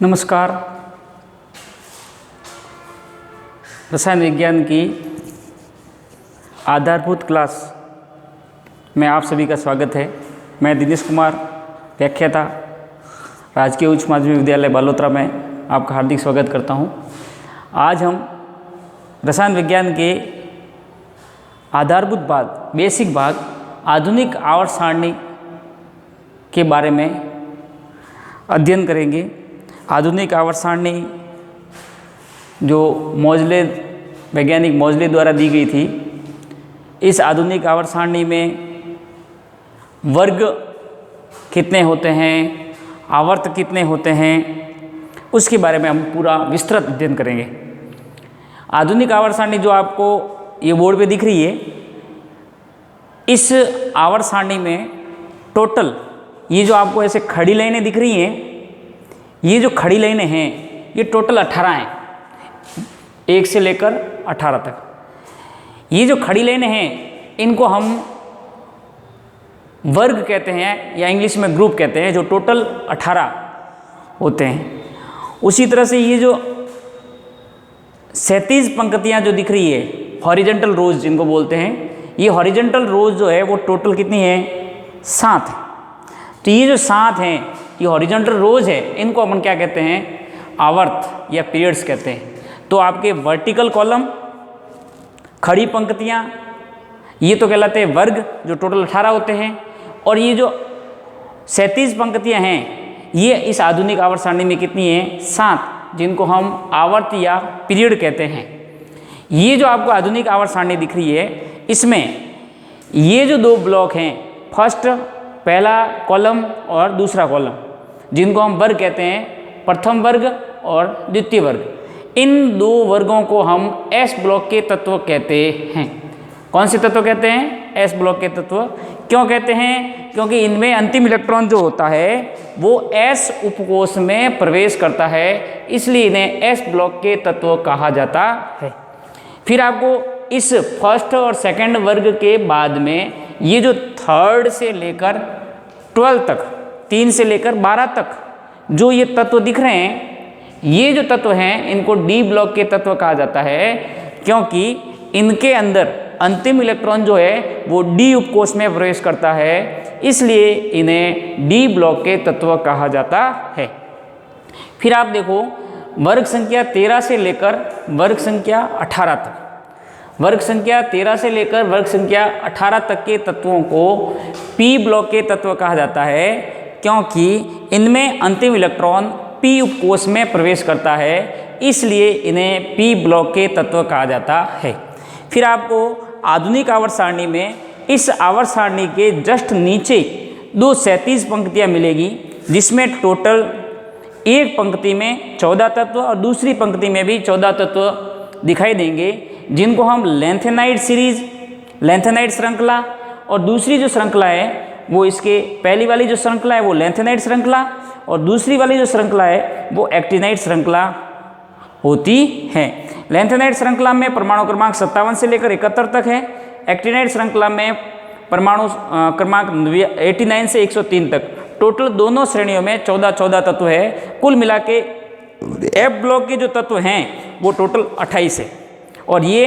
नमस्कार। रसायन विज्ञान की आधारभूत क्लास में आप सभी का स्वागत है। मैं दिनेश कुमार, व्याख्याता, राजकीय उच्च माध्यमिक विद्यालय बालोतरा में आपका हार्दिक स्वागत करता हूं। आज हम रसायन विज्ञान के आधारभूत भाग, बेसिक भाग, आधुनिक आवर्त सारणी के बारे में अध्ययन करेंगे। आधुनिक आवर्त सारणी जो मोज़ले, वैज्ञानिक मोज़ले द्वारा दी गई थी, इस आधुनिक आवर्त सारणी में वर्ग कितने होते हैं, आवर्त कितने होते हैं, उसके बारे में हम पूरा विस्तृत अध्ययन करेंगे। आधुनिक आवर्त सारणी जो आपको ये बोर्ड पे दिख रही है, इस आवर्त सारणी में टोटल ये जो आपको ऐसे खड़ी लाइनें दिख रही हैं, ये जो खड़ी लाइनें हैं ये टोटल 18 हैं, 1 से लेकर 18 तक। ये जो खड़ी लाइनें हैं इनको हम वर्ग कहते हैं या इंग्लिश में ग्रुप कहते हैं, जो टोटल 18 होते हैं। उसी तरह से ये जो 37 पंक्तियां जो दिख रही है, हॉरिजॉन्टल रोज जिनको बोलते हैं, ये हॉरिजॉन्टल रोज जो है वो टोटल कितनी है? 7 है। तो ये जो 7 हैं, ये हॉरिजॉन्टल रोज है, इनको अपन क्या कहते हैं? आवर्त या पीरियड्स कहते हैं। तो आपके वर्टिकल कॉलम, खड़ी पंक्तियाँ, ये तो कहलाते हैं वर्ग, जो टोटल 18 होते हैं। और ये जो 37 पंक्तियाँ हैं, ये इस आधुनिक आवर्त सारणी में कितनी हैं? 7, जिनको हम आवर्त या पीरियड कहते हैं। ये जो आपको आधुनिक आवर्त सारणी दिख रही है, इसमें ये जो 2 ब्लॉक हैं, फर्स्ट पहला कॉलम और दूसरा कॉलम, जिनको हम वर्ग कहते हैं, प्रथम वर्ग और द्वितीय वर्ग, इन 2 वर्गों को हम एस ब्लॉक के तत्व कहते हैं। कौन से तत्व कहते हैं? एस ब्लॉक के तत्व। क्यों कहते हैं? क्योंकि इनमें अंतिम इलेक्ट्रॉन जो होता है वो एस उपकोष में प्रवेश करता है, इसलिए इन्हें एस ब्लॉक के तत्व कहा जाता है। फिर आपको इस फर्स्ट और सेकंड वर्ग के बाद में ये जो 3rd से लेकर 12 तक, 3 से लेकर 12 तक जो ये तत्व दिख रहे हैं, ये जो तत्व हैं इनको डी ब्लॉक के तत्व कहा जाता है, क्योंकि इनके अंदर अंतिम इलेक्ट्रॉन जो है वो डी उपकोष में प्रवेश करता है, इसलिए इन्हें डी ब्लॉक के तत्व कहा जाता है। फिर आप देखो, वर्ग संख्या 13 से लेकर वर्ग संख्या 18 तक, वर्ग संख्या 13 से लेकर वर्ग संख्या 18 तक के तत्वों को पी ब्लॉक के तत्व कहा जाता है, क्योंकि इनमें अंतिम इलेक्ट्रॉन पी उपकोष में प्रवेश करता है, इसलिए इन्हें पी ब्लॉक के तत्व कहा जाता है। फिर आपको आधुनिक आवर्त सारणी में इस आवर्त सारणी के जस्ट नीचे 2 37 पंक्तियाँ मिलेगी, जिसमें टोटल एक पंक्ति में 14 तत्व और दूसरी पंक्ति में भी 14 तत्व दिखाई देंगे, जिनको हम लेंथेनाइड सीरीज, लेंथेनाइड श्रृंखला, और दूसरी जो श्रृंखला है वो इसके, पहली वाली जो श्रृंखला है वो लेंथेनाइड श्रृंखला और दूसरी वाली जो श्रृंखला है वो एक्टिनाइड श्रृंखला होती है। लेंथेनाइड श्रृंखला में परमाणु क्रमांक 57 से लेकर 71 तक है। एक्टिनाइड श्रृंखला में परमाणु क्रमांक 89 से 103 तक। टोटल दोनों श्रेणियों में 14 तत्व है। कुल मिला के एफ ब्लॉक के जो तत्व हैं वो टोटल 28 है। और ये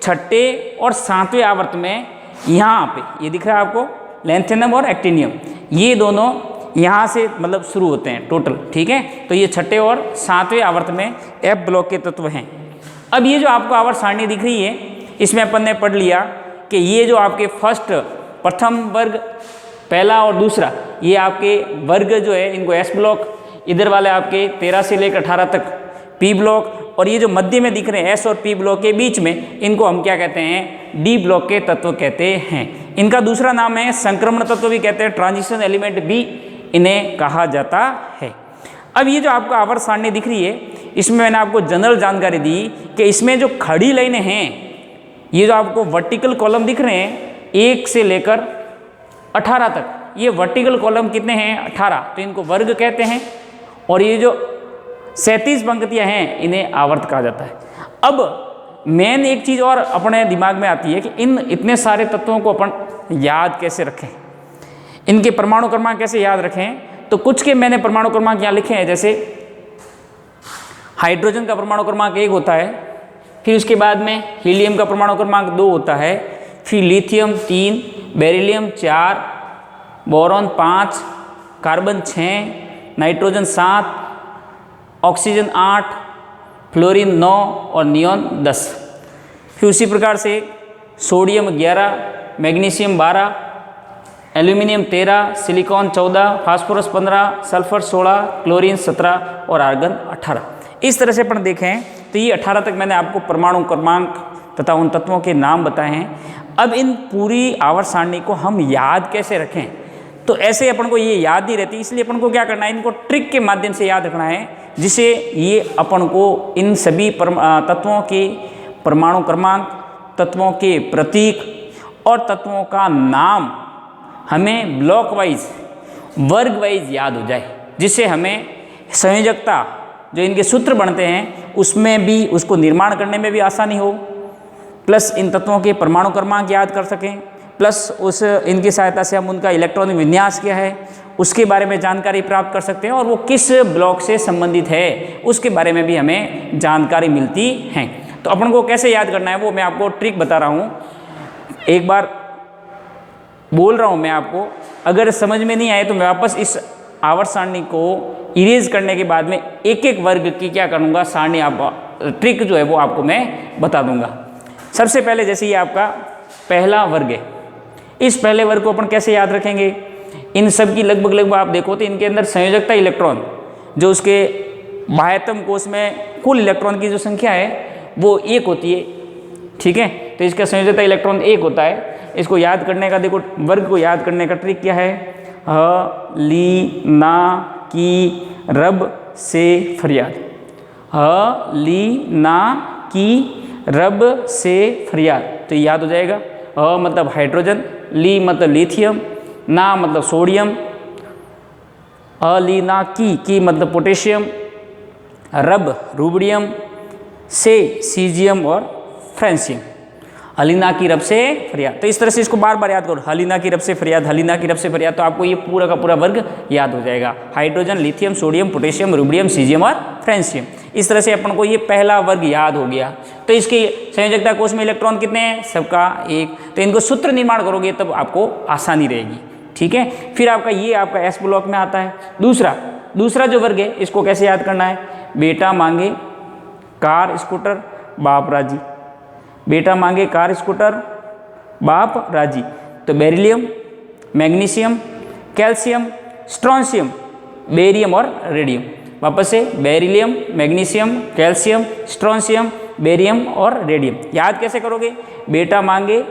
6ठे और 7वें आवर्त में यहाँ पे ये दिख रहा है आपको, लैंथेनम और एक्टिनियम, ये दोनों यहाँ से मतलब शुरू होते हैं टोटल, ठीक है। तो ये 6ठे और 7वें आवर्त में एफ ब्लॉक के तत्व हैं। अब ये जो आपको आवर्त सारणी दिख रही है, इसमें अपन ने पढ़ लिया कि ये जो आपके फर्स्ट, प्रथम वर्ग, पहला और दूसरा, ये आपके वर्ग जो है इनको एस ब्लॉक, इधर वाले आपके 13 से लेकर 18 तक पी ब्लॉक, और ये जो मध्य में दिख रहे हैं एस और पी ब्लॉक के बीच में, इनको हम क्या कहते हैं? डी ब्लॉक के तत्व कहते हैं। इनका दूसरा नाम है संक्रमण तत्व भी कहते हैं, ट्रांजिशन एलिमेंट भी इन्हें कहा जाता है। अब ये जो आपको आवर्त सारणी दिख रही है, इसमें मैंने आपको जनरल जानकारी दी कि इसमें जो खड़ी लाइनें हैं, ये जो आपको वर्टिकल कॉलम दिख रहे हैं 1 से लेकर 18 तक, ये वर्टिकल कॉलम कितने हैं? 18, तो इनको वर्ग कहते हैं। और ये जो 37 पंक्तियाँ हैं, इन्हें आवर्त कहा जाता है। अब मेन एक चीज़ और अपने दिमाग में आती है कि इन इतने सारे तत्वों को अपन याद कैसे रखें, इनके परमाणु क्रमांक कैसे याद रखें। तो कुछ के मैंने परमाणु क्रमांक यहाँ लिखे हैं, जैसे हाइड्रोजन का परमाणु क्रमांक 1 होता है, फिर उसके बाद में हीलियम का परमाणु क्रमांक 2 होता है, फिर lithium 3, beryllium 4, boron 5, carbon 6, nitrogen 7, oxygen 8, fluorine 9 और नियॉन 10। फिर उसी प्रकार से sodium 11, magnesium 12, aluminium 13, silicon 14, phosphorus 15, sulphur 16, chlorine 17 और आर्गन 18। इस तरह से अपन देखें तो ये 18 तक मैंने आपको परमाणु क्रमांक तथा उन तत्वों के नाम बताए हैं। अब इन पूरी आवर्त सारणी को हम याद कैसे रखें, तो ऐसे अपन को ये याद नहीं रहती, इसलिए अपन को क्या करना है, इनको ट्रिक के माध्यम से याद रखना है, जिससे ये अपन को इन सभी तत्वों के परमाणु क्रमांक, तत्वों के प्रतीक और तत्वों का नाम हमें ब्लॉक वाइज, वर्ग वाइज याद हो जाए, जिससे हमें संयोजकता जो इनके सूत्र बनते हैं उसमें भी, उसको निर्माण करने में भी आसानी हो, प्लस इन तत्वों के परमाणु क्रमांक याद कर सकें, प्लस उस इनकी सहायता से हम उनका इलेक्ट्रॉनिक विन्यास क्या है उसके बारे में जानकारी प्राप्त कर सकते हैं, और वो किस ब्लॉक से संबंधित है उसके बारे में भी हमें जानकारी मिलती है। तो अपन को कैसे याद करना है वो मैं आपको ट्रिक बता रहा हूँ, एक बार बोल रहा हूँ मैं आपको, अगर समझ में नहीं आए तो मैं वापस इस आवर्त सारणी को इरेज करने के बाद में एक एक वर्ग की क्या करूँगा, सारणी आप ट्रिक जो है वो आपको मैं बता दूंगा। सबसे पहले जैसे ये आपका पहला वर्ग है, इस पहले वर्ग को अपन कैसे याद रखेंगे, इन सब की लगभग आप देखो तो इनके अंदर संयोजकता इलेक्ट्रॉन जो उसके बाह्यतम कोश में कुल इलेक्ट्रॉन की जो संख्या है वो 1 होती है, ठीक है। तो इसका संयोजकता इलेक्ट्रॉन 1 होता है। इसको याद करने का देखो, वर्ग को याद करने का ट्रिक क्या है, ह ली ना की रब से फरियाद, ह ली ना की रब से फरियाद, तो याद हो जाएगा। ह मतलब हाइड्रोजन, ली मतलब लिथियम, ना मतलब सोडियम, अलीना की मतलब पोटेशियम, रब रूबिडियम, से सीजियम और फ्रेंसियम। हलीना की रब से फरियाद, तो इस तरह से इसको बार बार याद करो, हलीना की रब से फरियाद, हलीना की रब से फरियाद, तो आपको ये पूरा का पूरा वर्ग याद हो जाएगा। Hydrogen, lithium, sodium, potassium, rubidium, caesium और फ्रेंसियम। इस तरह से अपन को ये पहला वर्ग याद हो गया। तो इसकी संयोजकता कोश में इलेक्ट्रॉन कितने हैं, सबका 1, तो इनको सूत्र निर्माण करोगे तब आपको आसानी रहेगी, ठीक है। फिर आपका ये आपका एस ब्लॉक में आता है। दूसरा जो वर्ग है इसको कैसे याद करना है, बेटा मांगे कार स्कूटर बाप राजी, बेटा मांगे कार स्कूटर बाप राजी, तो beryllium, magnesium, calcium, strontium, barium और रेडियम। वापस से beryllium, magnesium, calcium, strontium, barium और रेडियम। याद कैसे करोगे, बेटा मांगे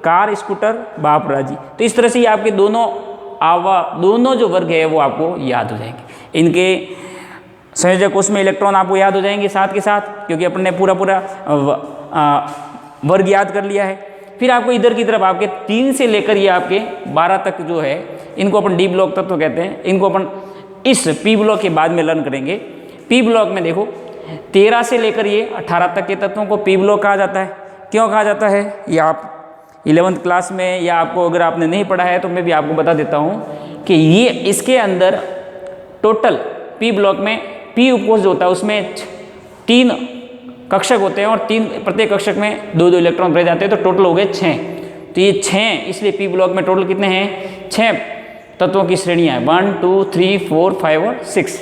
कार स्कूटर बाप राजी, तो इस तरह से ये आपके दोनों जो वर्ग है वो आपको याद हो जाएंगे। इनके संयोजक कोश में इलेक्ट्रॉन आपको याद हो जाएंगे साथ के साथ, क्योंकि अपन ने पूरा वर्ग याद कर लिया है। फिर आपको इधर की तरफ आपके 3 से लेकर ये आपके 12 तक जो है इनको अपन डी ब्लॉक तत्व कहते हैं। इनको अपन इस पी ब्लॉक के बाद में लर्न करेंगे। पी ब्लॉक में देखो 13 से लेकर ये 18 तक के तत्वों को पी ब्लॉक कहा जाता है। क्यों कहा जाता है, ये आप 11th क्लास में या आपको अगर आपने नहीं पढ़ा है तो मैं भी आपको बता देता हूँ कि ये इसके अंदर टोटल पी ब्लॉक में पी उपकोष जो होता है उसमें 3 कक्षक होते हैं और प्रत्येक कक्षक में 2-2 इलेक्ट्रॉन भरे जाते हैं, तो टोटल हो गए 6। तो ये 6, इसलिए पी ब्लॉक में टोटल कितने हैं, 6 तत्वों की श्रेणियाँ हैं, 1 2 3 4 5 और 6।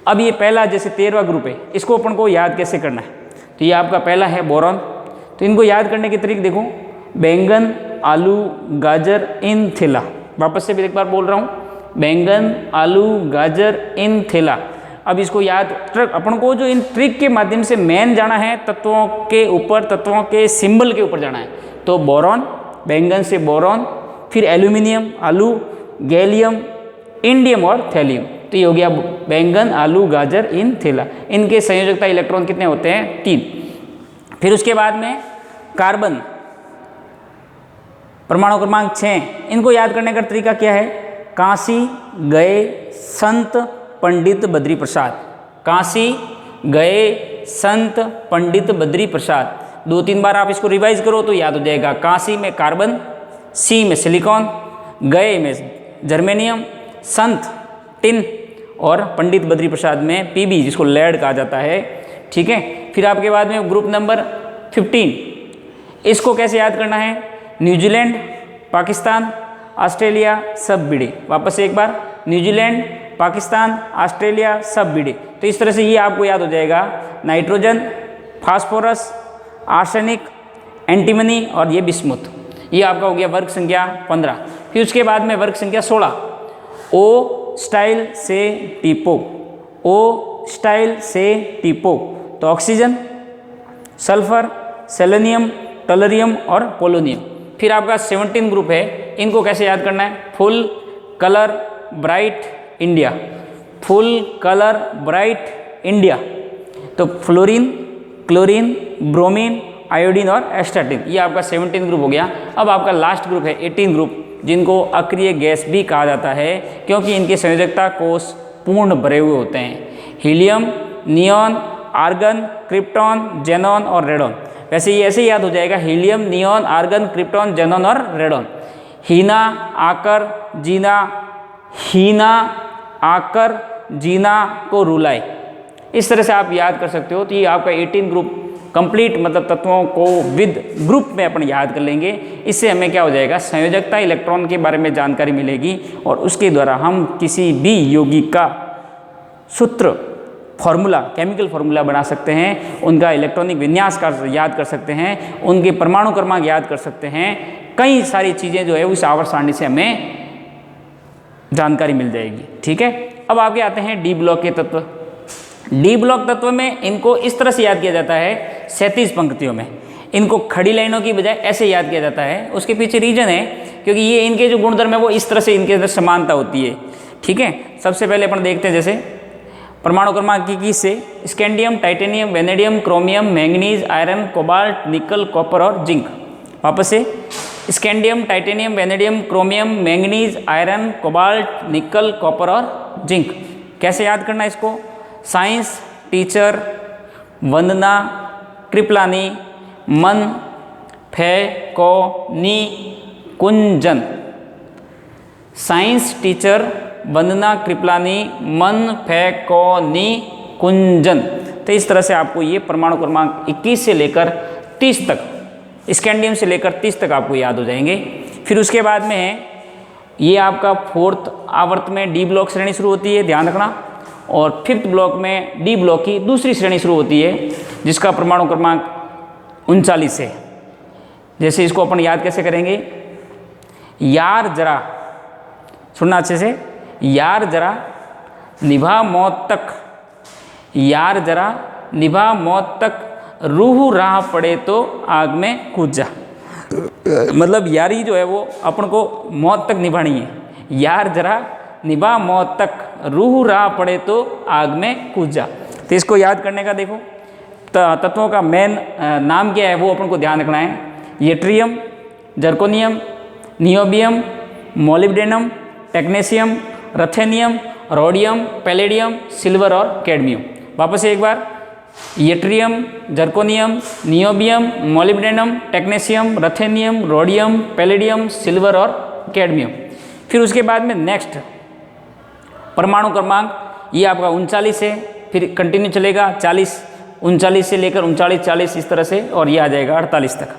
अब ये पहला जैसे 13वां ग्रुप है, इसको अपन को याद कैसे करना है, तो ये आपका पहला है बोरॉन। तो इनको याद करने की तरीक देखो, बैंगन, आलू, गाजर, इन थैला। वापस से भी एक बार बोल रहा हूँ, बैंगन, आलू, गाजर, इन थैला। अब इसको याद अपन को जो इन ट्रिक के माध्यम से मेन जाना है तत्वों के ऊपर, तत्वों के सिंबल के ऊपर जाना है। तो बोरॉन, बैंगन से बोरॉन, फिर एल्यूमिनियम, आलू, गैलियम, इंडियम और थैलियम। तो ये हो गया बैंगन, आलू, गाजर, इन थैला। इनके संयोजकता इलेक्ट्रॉन कितने होते हैं, 3। फिर उसके बाद में कार्बन, परमाणु क्रमांक 6। इनको याद करने का तरीका क्या है, काशी गए संत पंडित बद्री प्रसाद, काशी गए संत पंडित बद्री प्रसाद। 2-3 बार आप इसको रिवाइज करो तो याद हो जाएगा। काशी में कार्बन, सी में सिलिकॉन, गए में जर्मेनियम, संत टिन और पंडित बद्री प्रसाद में पीबी, जिसको लेड कहा जाता है, ठीक है। फिर आपके बाद में ग्रुप नंबर 15, इसको कैसे याद करना है, न्यूजीलैंड, पाकिस्तान, ऑस्ट्रेलिया, सब बीड़े। वापस एक बार, न्यूजीलैंड, पाकिस्तान, ऑस्ट्रेलिया, सब बीड़े। तो इस तरह से ये आपको याद हो जाएगा, नाइट्रोजन, फास्फोरस, आर्सेनिक, एंटीमनी और ये बिस्मुथ। ये आपका हो गया वर्ग संख्या 15। फिर उसके बाद में वर्ग संख्या 16, ओ स्टाइल से टीपो, ओ स्टाइल से टीपो। तो ऑक्सीजन, सल्फर, सेलेनियम, टोलरियम और पोलोनियम। फिर आपका 17 ग्रुप है, इनको कैसे याद करना है, full colour bright India, full colour bright India. तो फ्लोरीन, क्लोरीन, ब्रोमीन, आयोडीन और एस्टाटिन, ये आपका 17 ग्रुप हो गया। अब आपका लास्ट ग्रुप है 18 ग्रुप, जिनको अक्रिय गैस भी कहा जाता है, क्योंकि इनके संयोजकता कोष पूर्ण भरे हुए होते हैं। Helium, neon, argon, krypton, xenon और रेडॉन। वैसे ये ऐसे याद हो जाएगा, helium, neon, argon, krypton, xenon और रेडॉन। हीना, आकर, जीना, हीना, आकर, जीना को रुलाई, इस तरह से आप याद कर सकते हो। तो ये आपका 18 ग्रुप कंप्लीट, मतलब तत्वों को विद ग्रुप में अपन याद कर लेंगे। इससे हमें क्या हो जाएगा, संयोजकता इलेक्ट्रॉन के बारे में जानकारी मिलेगी, और उसके द्वारा हम किसी भी यौगिक का सूत्र, फॉर्मूला, केमिकल फार्मूला बना सकते हैं, उनका इलेक्ट्रॉनिक विन्यास का याद कर सकते हैं, उनके परमाणु क्रमांक याद कर सकते हैं। कई सारी चीज़ें जो है उस आवर्त सारणी से हमें जानकारी मिल जाएगी, ठीक है। अब आगे आते हैं डी ब्लॉक के तत्व। डी ब्लॉक तत्व में इनको इस तरह से याद किया जाता है, 37 पंक्तियों में। इनको खड़ी लाइनों की बजाय ऐसे याद किया जाता है। उसके पीछे रीजन है, क्योंकि ये इनके जो गुणधर्म है वो इस तरह से इनके अंदर समानता होती है, ठीक है। सबसे पहले अपन देखते हैं, जैसे परमाणु क्रमांक की से scandium, titanium, vanadium, chromium, manganese, iron, cobalt, निकल, कॉपर और जिंक। वापस से scandium, titanium, vanadium, chromium, manganese, iron, cobalt, निकल, कॉपर और जिंक। कैसे याद करना है इसको, साइंस टीचर वंदना कृपलानी मन फैकोनी कुंजन। साइंस टीचर वंदना कृपलानी मन फैकोनी कुंजन। तो इस तरह से आपको ये परमाणु क्रमांक 21 से लेकर 30 तक, स्कैंडियम से लेकर 30 तक आपको याद हो जाएंगे। फिर उसके बाद में है ये आपका 4th आवर्त में डी ब्लॉक श्रेणी शुरू होती है, ध्यान रखना। और 5th ब्लॉक में डी ब्लॉक की दूसरी श्रेणी शुरू होती है, जिसका परमाणु क्रमांक 39 है। जैसे इसको अपन याद कैसे करेंगे, यार जरा, सुनना अच्छे से, यार जरा निभा मौत तक, यार जरा निभा मौत तक, रूह राह पड़े तो आग में कूद जा। मतलब यारी जो है वो अपन को मौत तक निभानी है। यार जरा निभा मौत तक, रूह राह पड़े तो आग में कूद जा। तो इसको याद करने का देखो, तत्वों का मेन नाम क्या है वो अपन को ध्यान रखना है। Yttrium, zirconium, niobium, molybdenum, technetium, ruthenium, rhodium, palladium, silver और कैडमियम। वापस एक बार, yttrium, zirconium, niobium, molybdenum, technetium, ruthenium, rhodium, palladium, silver और कैडमियम। फिर उसके बाद में नेक्स्ट परमाणु क्रमांक ये आपका 39 है, फिर कंटिन्यू चलेगा 40, 39 से लेकर 39, 40 इस तरह से, और ये आ जाएगा 48 तक।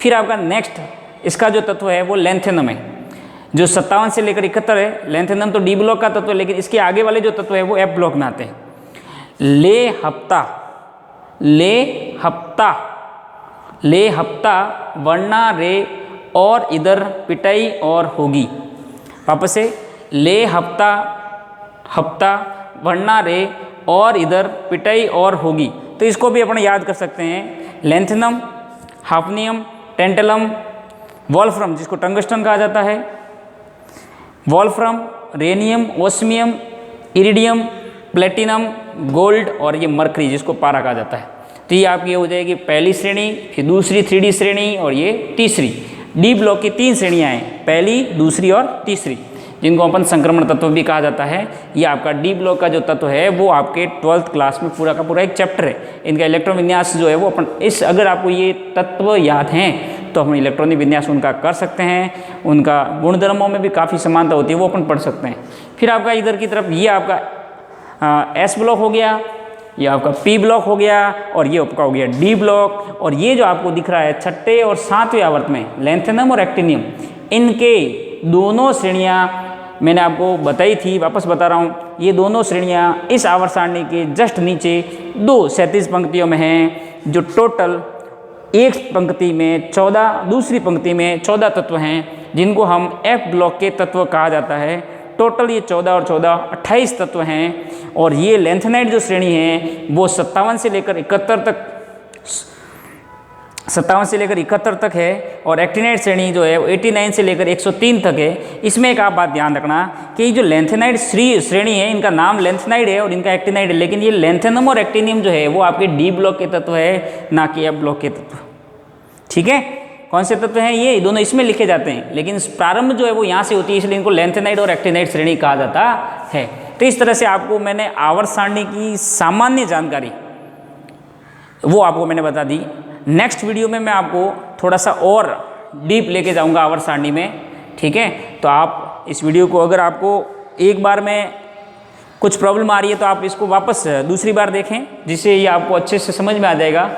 फिर आपका नेक्स्ट इसका जो तत्व है वो लेंथेनम है, जो 57 से लेकर 71 है। लेंथेनम तो डी ब्लॉक का तत्व है, लेकिन इसके आगे वाले जो तत्व है वो एफ ब्लॉक में आते हैं। ले हफ्ता, ले हफ्ता, ले हफ्ता, वरना रे और इधर पिटाई और होगी। वापस से, ले हफ्ता, हफ्ता, वरना रे और इधर पिटाई और होगी। तो इसको भी अपन याद कर सकते हैं। लेंथेनम, हाफनियम, टेंटलम, वॉल्फ्रम जिसको टंगस्टन कहा जाता है, wolfram, rhenium, osmium, iridium, platinum, gold और ये मरकरी जिसको पारा कहा जाता है। तो ये आपकी हो जाएगी पहली श्रेणी, फिर दूसरी 3D श्रेणी और ये तीसरी। डी ब्लॉक की 3 श्रेणियाँ हैं, पहली, दूसरी और तीसरी, जिनको अपन संक्रमण तत्व भी कहा जाता है। ये आपका डी ब्लॉक का जो तत्व है वो आपके 12th क्लास में पूरा का पूरा एक चैप्टर है। इनका इलेक्ट्रॉन विन्यास जो है वो अपन इस, अगर आपको ये तत्व याद हैं तो हम इलेक्ट्रॉनिक विन्यास उनका कर सकते हैं। उनका गुणधर्मों में भी काफ़ी समानता होती है, वो अपन पढ़ सकते हैं। फिर आपका इधर की तरफ ये आपका एस ब्लॉक हो गया, ये आपका पी ब्लॉक हो गया और ये आपका हो गया डी ब्लॉक। और ये जो आपको दिख रहा है छठे और सातवें आवर्त में लैंथेनम और एक्टिनियम, इनके दोनों श्रेणियाँ मैंने आपको बताई थी, वापस बता रहा हूँ। ये दोनों श्रेणियाँ इस आवर्त सारणी के जस्ट नीचे 2 क्षैतिज पंक्तियों में हैं, जो टोटल एक पंक्ति में 14, दूसरी पंक्ति में 14 तत्व हैं, जिनको हम एफ ब्लॉक के तत्व कहा जाता है। टोटल ये 14 और 14 28 तत्व हैं। और ये लैंथेनाइड जो श्रेणी है वो 57 से लेकर 71 तक है। और एक्टिनाइड श्रेणी जो है वो 89 से लेकर 103 तक है। इसमें एक आप बात ध्यान रखना कि जो लैंथेनाइड श्रेणी है, इनका नाम लैंथेनाइड है और इनका एक्टिनाइड है, लेकिन ये लैंथेनम और एक्टिनियम जो है वो आपके डी ब्लॉक के तत्व है, ना कि एफ ब्लॉक के तत्व। ठीक है, कौन से तत्व हैं ये दोनों इसमें लिखे जाते हैं, लेकिन प्रारंभ जो है वो यहाँ से होती है, इसलिए इनको लैंथेनाइड और एक्टिनाइड श्रेणी कहा जाता है। तो इस तरह से आपको मैंने आवर्त सारणी की सामान्य जानकारी वो आपको मैंने बता दी। नेक्स्ट वीडियो में मैं आपको थोड़ा सा और डीप लेके जाऊंगा आवर्त सारणी में। ठीक है, तो आप इस वीडियो को, अगर आपको एक बार में कुछ प्रॉब्लम आ रही है तो आप इसको वापस दूसरी बार देखें, जिससे ये आपको अच्छे से समझ में आ जाएगा।